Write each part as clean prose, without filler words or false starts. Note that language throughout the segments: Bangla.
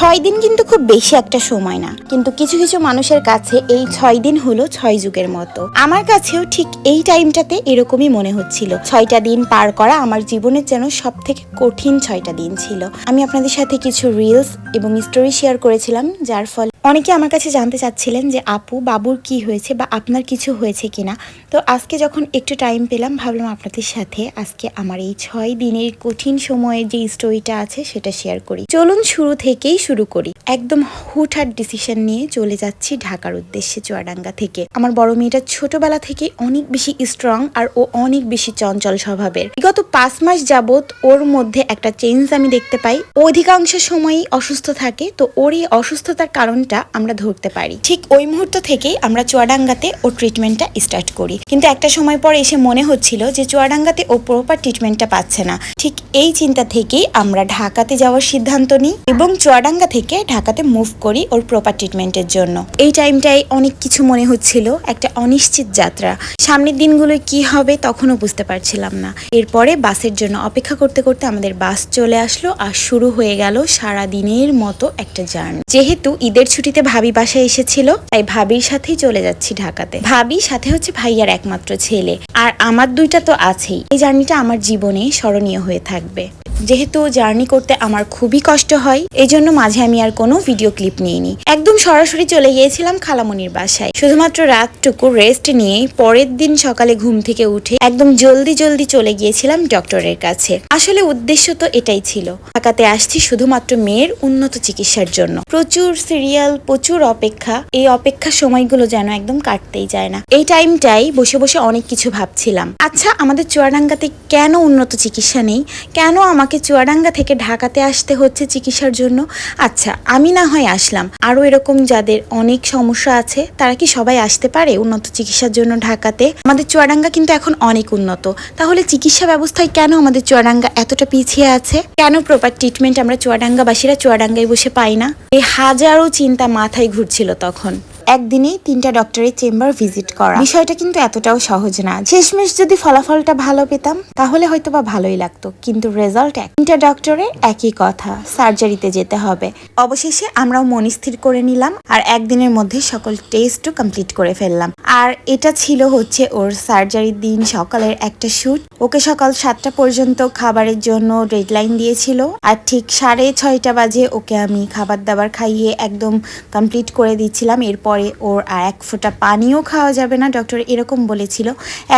6 দিন কিন্তু খুব বেশি একটা সময় না, কিন্তু কিছু কিছু মানুষের কাছে এই 6 দিন হলো 6 যুগের মতো। আমার কাছেও ঠিক এই টাইমটাতে এরকমই মনে হচ্ছিল। 6টা দিন পার করা আমার জীবনের যেন সব থেকে কঠিন 6টা দিন ছিল। আমি আপনাদের সাথে কিছু রিলস এবং স্টোরি শেয়ার করেছিলাম, যার ফলে অনেকে আমার কাছে জানতে চাচ্ছিলেন যে আপু বাবুর কি হয়েছে বা আপনার কিছু হয়েছে কিনা। তো আজকে যখন একটু টাইম পেলাম, ভাবলাম আপনাদের সাথে আজকে আমার এই 6 দিনের কঠিন সময়ের যে স্টোরিটা আছে সেটা শেয়ার করি। চলুন শুরু থেকেই শুরু করি। একদম হুটহাট ডিসিশন নিয়ে চলে যাচ্ছি ঢাকার উদ্দেশ্যে চুয়াডাঙ্গা থেকে। আমার বড় মেয়েটা ছোটবেলা থেকে অনেক বেশি স্ট্রং আর ও অনেক বেশি চঞ্চল স্বভাবের। বিগত 5 মাস যাবত ওর মধ্যে একটা চেঞ্জ আমি দেখতে পাই। অধিকাংশ সময়ই অসুস্থ থাকে, তো ওর এই অসুস্থতার কারণটা আমরা ধরতে পারি। ঠিক ওই মুহূর্ত থেকেই আমরা চুয়াডাঙ্গাতে ওর ট্রিটমেন্টটা স্টার্ট করি। কিন্তু একটা সময় পর এসে মনে হচ্ছিল যে চুয়াডাঙ্গাতে ও প্রপার ট্রিটমেন্টটা পাচ্ছে না। ঠিক এই চিন্তা থেকেই আমরা ঢাকাতে যাওয়ার সিদ্ধান্ত নিই এবং চুয়াডাঙ্গা থেকে ঢাকাতে মুভ করি ওর প্রপার ট্রিটমেন্টের জন্য। এই টাইমটাই অনেক কিছু মনে হচ্ছিল, একটা অনিশ্চিত যাত্রা। সামনের দিনগুলোয় কি হবে তখনও বুঝতে পারছিলাম না। এরপরে বাসের জন্য অপেক্ষা করতে করতে আমাদের বাস চলে আসলো আর শুরু হয়ে গেল সারা দিনের মতো একটা জার্নি। যেহেতু ঈদের ছুটিতে ভাবি বাসায় এসেছিল, তাই ভাবির সাথেই চলে যাচ্ছি ঢাকাতে। ভাবি সাথে হচ্ছে ভাইয়ার একমাত্র ছেলে, আর আমার দুইটা তো আছেই। এই জার্নিটা আমার জীবনে স্মরণীয় হয়ে থাকবে। যেহেতু জার্নি করতে আমার খুবই কষ্ট হয়, এই জন্য মাঝে আমি আর কোনো ভিডিও ক্লিপ নিইনি। একদম সরাসরি চলে গিয়েছিলাম খালামনির বাসায়। শুধুমাত্র রাতটুকু রেস্ট নিয়ে পরের দিন সকালে ঘুম থেকে উঠে একদম জলদি চলে গিয়েছিলাম ডক্টরের কাছে। আসলে উদ্দেশ্য তো এটাই ছিল, ঢাকাতে আসছি শুধুমাত্র মেয়ের উন্নত চিকিৎসার জন্য। প্রচুর সিরিয়াল, প্রচুর অপেক্ষা। এই অপেক্ষার সময়গুলো যেন একদম কাটতেই যায় না। এই টাইমটাই বসে বসে অনেক কিছু ভাবছিলাম। আচ্ছা, আমাদের চুয়াডাঙ্গাতে কেন উন্নত চিকিৎসা নেই? কেন আমাকে চুয়াডাঙ্গা থেকে ঢাকাতে আসতে হচ্ছে চিকিৎসার জন্য? আচ্ছা, আমি না হয় আসলাম, আরো এরকম যাদের অনেক সমস্যা আছে তারা কি সবাই আসতে পারে উন্নত চিকিৎসার জন্য ঢাকাতে? আমাদের চুয়াডাঙ্গা কিন্তু এখন অনেক উন্নত। তাহলে চিকিৎসা ব্যবস্থায় কেন আমাদের চুয়াডাঙ্গা এতটা পিছিয়ে আছে? কেন প্রপার ট্রিটমেন্ট আমরা চুয়াডাঙ্গাবাসীরা চুয়াডাঙ্গায় বসে পাই না? এই হাজারো চিন্তা মাথায় ঘুরছিল তখন। একদিনেই 3টা ডক্টরের চেম্বার ভিজিট করা বিষয়টা কিন্তু এতটাও সহজ না। শেষমেশ যদি ফলাফলটা ভালো পেতাম তাহলে হয়তো বা ভালোই লাগতো, কিন্তু রেজাল্ট 3টা ডক্টরের একই কথা, সার্জারিতে যেতে হবে। অবশেষে আমরাও মন স্থির করে নিলাম আর একদিনের মধ্যে সকল টেস্টও কমপ্লিট করে ফেললাম। আর এটা ছিল হচ্ছে ওর সার্জারির দিন সকালের একটা শুট। ওকে সকাল 7টা পর্যন্ত খাবারের জন্য ডেডলাইন দিয়েছিল, আর ঠিক 6:30 বাজে ওকে আমি খাবার দাবার খাইয়ে একদম কমপ্লিট করে দিচ্ছিলাম। এরপরে ওর আর এক ফোঁটা পানিও খাওয়া যাবে না, ডক্টর এরকম বলেছিল।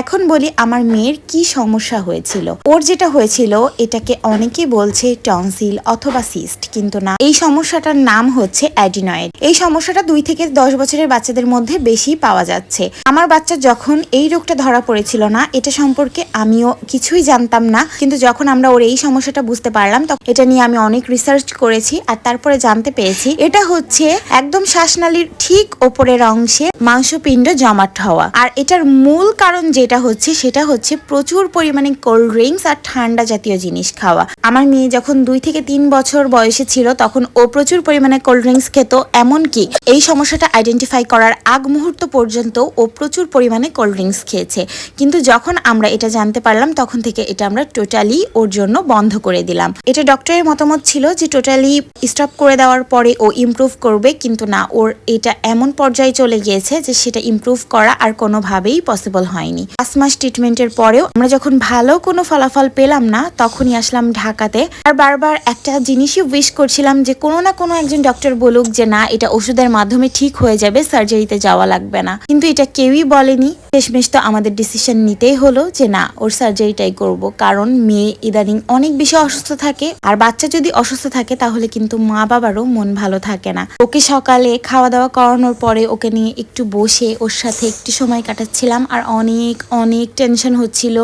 এখন বলি আমার মেয়ের কি সমস্যা হয়েছিল। ওর যেটা হয়েছিল এটাকে অনেকেই বলছে টনসিল অথবা সিস্ট, কিন্তু না, এই সমস্যাটার নাম হচ্ছে অ্যাডিনয়েড। এই সমস্যাটা 2 থেকে 10 বছরের বাচ্চাদের মধ্যে বেশি পাওয়া যাচ্ছে। আমার বাচ্চা যখন এই রোগটা ধরা পড়েছিল না, এটা সম্পর্কে আমিও কিছুই জানতাম না, কিন্তু যখন আমরা ওর এই সমস্যাটা বুঝতে পারলাম তখন এটা নিয়ে আমি অনেক রিসার্চ করেছি আর তারপরে জানতে পেরেছি এটা হচ্ছে একদম শ্বাসনালীর ঠিক ওপরের অংশে মাংসপিণ্ড জমাট হওয়া। আর এটার মূল কারণ যেটা হচ্ছে সেটা হচ্ছে প্রচুর পরিমাণে কোল্ড ড্রিঙ্কস আর ঠান্ডা জাতীয় জিনিস খাওয়া। আমার মেয়ে যখন 2 থেকে 3 বছর বয়সে ছিল তখন ও প্রচুর পরিমাণে কোল্ড ড্রিঙ্কস খেত। এমনকি এই সমস্যাটা আইডেন্টিফাই করার আগ মুহূর্ত পর্যন্ত ও প্রচুর পরিমাণে কোল্ড ড্রিঙ্কস খেয়েছে। কিন্তু যখন আমরা এটা জানতে পারলাম তখন থেকে এটা আমরা টোটালি ওর জন্য বন্ধ করে দিলাম। এটা ডক্টরের মতামত ছিল যে টোটালি স্টপ করে দেওয়ার পরে ও ইমপ্রুভ করবে, কিন্তু না, ওর এটা এমন পর্যায়ে চলে গিয়েছে যে সেটা ইমপ্রুভ করা আর কোনোভাবেই পসিবল হয়নি। 5 মাস ট্রিটমেন্টের পরেও আমরা যখন ভালো কোনো ফলাফল পেলাম না তখনই আসলাম ঢাকাতে। আর বারবার একটা জিনিসই উইশ করছিলাম যে কোনো না কোনো একজন ডক্টর বলুক যে না, এটা ওষুধের মাধ্যমে ঠিক হয়ে যাবে, সার্জারিতে যাওয়া লাগবে না। কিন্তু এটা কেউই বলেনি। শেষমেশ তো আমাদের ডিসিশন নিতেই হলো যে না, ওর সার্জারিটাই করব, কারণ মেয়ে ইদানিং অনেক বেশি অসুস্থ থাকে। আর বাচ্চা যদি অসুস্থ থাকে তাহলে কিন্তু মা বাবারও মন ভালো থাকে না। ওকে সকালে খাওয়া দাওয়া করানোর পরে ওকে নিয়ে একটু বসে ওর সাথে একটু সময় কাটাচ্ছিলাম আর অনেক অনেক টেনশন হচ্ছিল।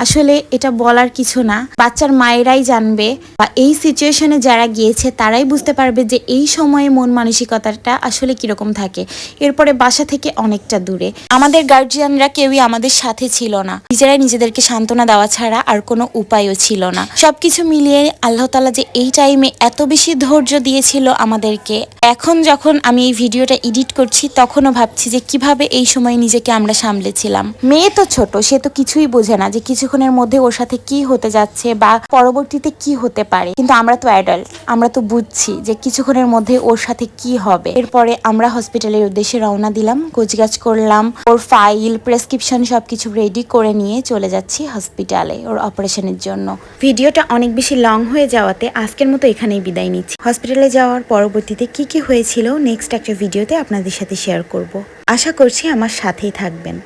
আসলে এটা বলার কিছু না, বাচ্চার মায়েরাই জানবে বা এই সিচুয়েশনে যারা গিয়েছে তারাই বুঝতে পারবে যে এই সময়ে মন মানসিকতাটা আসলে কিরকম থাকে। এরপরে বাসা থেকে অনেকটা দূরে, আমাদের গার্জিয়ানরা কেউই আমাদের সাথে ছিল না। নিজেরাই নিজেদেরকে সান্ত্বনা দেওয়া ছাড়া আর কোনো উপায়ও ছিল না। সবকিছু মিলিয়ে আল্লাহ তাআলা যে এই টাইমে এত বেশি ধৈর্য দিয়েছিল আমাদেরকে। এখন যখন আমি এই ভিডিওটা এডিট করছি করছি তখনও ভাবছি যে কিভাবে এই সময় নিজেকে আমরা সামলেছিলাম। মেয়ে তো ছোট, সে তো কিছুই বোঝে না যে কিছুক্ষণের মধ্যে ওর সাথে কি হতে যাচ্ছে বা পরবর্তীতে কি হতে পারে, কিন্তু আমরা তো অ্যাডাল্ট, আমরা তো বুঝছি যে কিছুক্ষণের মধ্যে ওর সাথে কি হবে। এরপরে আমরা হসপিটালের উদ্দেশ্যে রওনা দিলাম, গোছগাছ করলাম, ওর ফাইল প্রেসক্রিপশন সবকিছু রেডি করে নিয়ে চলে যাচ্ছি হসপিটালে ওর অপারেশনের জন্য। ভিডিওটা অনেক বেশি লং হয়ে যাওয়াতে আজকের মতো এখানেই বিদায় নিচ্ছি। হসপিটালে যাওয়ার পরবর্তীতে কি কি হয়েছিল নেক্সট একটা ভিডিওতে আপনাদের সাথে শেয়ার করব। আশা করছি আমার সাথেই থাকবেন।